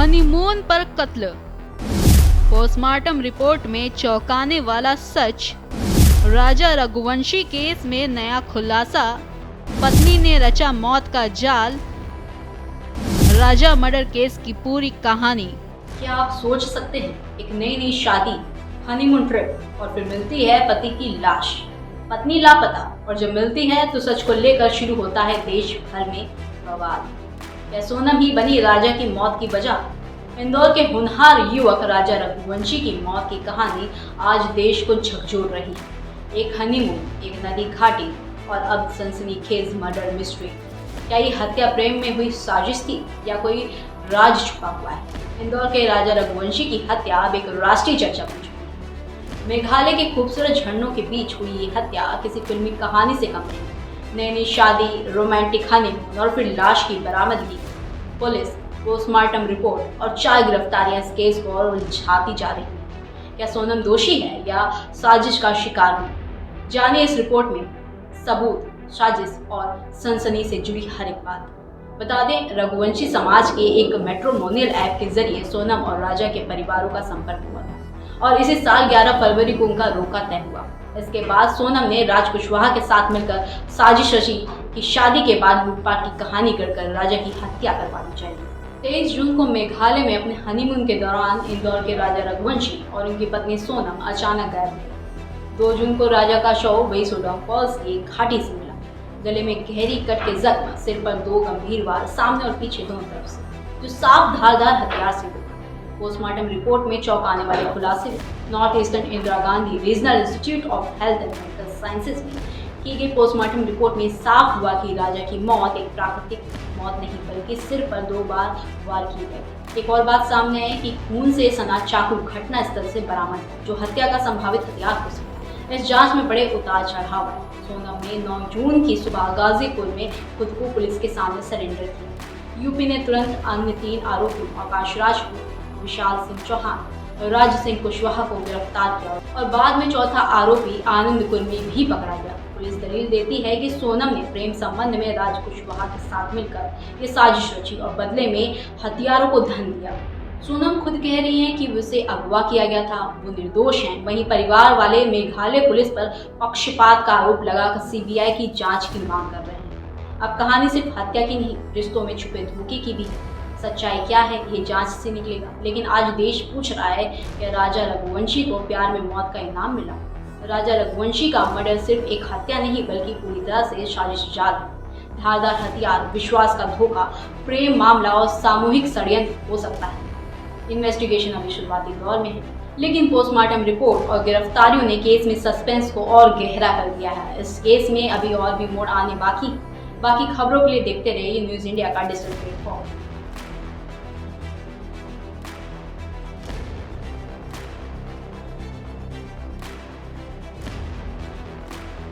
Honeymoon पर कत्ल। Postmortem report में चौंकाने वाला सच। राजा रघुवंशी केस में नया खुलासा। पत्नी ने रचा मौत का जाल। राजा मर्डर केस की पूरी कहानी। क्या आप सोच सकते हैं, एक नई नई शादी, हनीमून ट्रिप और फिर मिलती है पति की लाश, पत्नी लापता, और जब मिलती है तो सच को लेकर शुरू होता है देश भर में बवाल। क्या सोनम ही बनी राजा की मौत की वजह? इंदौर के होनहार युवक राजा रघुवंशी की मौत की कहानी आज देश को झकझोर रही है। एक हनीमून, एक नदी घाटी और अब सनसनीखेज मर्डर मिस्ट्री। क्या ये हत्या प्रेम में हुई साजिश थी या कोई राज छुपा हुआ है? इंदौर के राजा रघुवंशी की हत्या अब एक राष्ट्रीय चर्चा बन चुकी है। मेघालय के खूबसूरत झरनों के बीच हुई ये हत्या किसी फिल्मी कहानी से कम नहीं। नई नई शादी, रोमांटिक हनीमून और फिर लाश की बरामदगी, पुलिस, पोस्टमार्टम रिपोर्ट और 4 गिरफ्तारियां इस केस को और उलझाती जा रही है। क्या सोनम दोषी है या साजिश का शिकार हुई? जानिए इस रिपोर्ट में सबूत, साजिश और सनसनी से जुड़ी हर एक बात। बता दें, रघुवंशी समाज के एक मैट्रिमोनियल ऐप के जरिए सोनम और राजा के परिवारों का संपर्क हुआ था और इसी साल 11 फरवरी को उनका रोका तय हुआ। इसके बाद सोनम ने राज कुशवाहा के साथ मिलकर साजिश रची कि शादी के बाद लूटपाट की कहानी गढ़कर राजा की हत्या करवानी चाहिए। 23 जून को मेघालय में अपने हनीमून के दौरान इंदौर के राजा रघुवंशी और उनकी पत्नी सोनम अचानक गायब हुए। 2 जून को राजा का शव वही सोडा फॉल्स की घाटी से मिला। गले में गहरी कट के जख्म, सिर पर 2 गंभीर वार, सामने और पीछे दोनों तरफ से, जो साफ धारदार हथियार से हुए। पोस्टमार्टम रिपोर्ट में चौंकाने वाले खुलासे। North eastern Indira Gandhi regional institute of health and medical sciences में की गई पोस्टमार्टम रिपोर्ट में साफ हुआ कि राजा की मौत एक प्राकृतिक मौत नहीं बल्कि सिर पर 2 बार वार किए गए। एक और बात सामने आई कि खून से सना चाकू घटना स्थल से बरामद है, जो हत्या का संभावित हथियार हो सकता है। इस जांच में बड़े उतार चढ़ाव है। सोनम ने 9 जून की सुबह गाजीपुर में खुद को पुलिस के सामने सरेंडर किया। यूपी ने तुरंत अन्य 3 आरोपियों आकाश राजपूत, विशाल सिंह चौहान और राज सिंह कुशवाहा को गिरफ्तार किया और बाद में चौथा आरोपी आनंद कुर्मी भी पकड़ा गया। पुलिस दलील देती है कि सोनम ने प्रेम संबंध में राज कुशवाहा के साथ मिलकर ये साजिश रची और बदले में हथियारों को धन दिया। सोनम खुद कह रही हैं कि उसे अगवा किया गया था, वो निर्दोष हैं। वहीं परिवार वाले मेघालय पुलिस पर पक्षपात का आरोप लगाकर सीबीआई की जांच की मांग कर रहे हैं। अब कहानी सिर्फ हत्या की नहीं, रिश्तों में छुपे धोखे की भी है। सच्चाई क्या है, ये जांच से निकलेगा। लेकिन आज देश पूछ रहा है कि राजा रघुवंशी को प्यार में मौत का इनाम मिला। राजा रघुवंशी का मर्डर सिर्फ एक हत्या नहीं बल्कि पूरी तरह से साजिश जाल है। धारदार हथियार, विश्वास का धोखा, प्रेम मामला और सामूहिक षड्यंत्र हो सकता है। इन्वेस्टिगेशन अभी शुरुआती दौर में है, लेकिन पोस्टमार्टम रिपोर्ट और गिरफ्तारियों ने केस में सस्पेंस को और गहरा कर दिया है। इस केस में अभी और भी मोड़ आने बाकी खबरों के लिए देखते रहिए न्यूज़ इंडिया का डिजिटल प्लेटफॉर्म।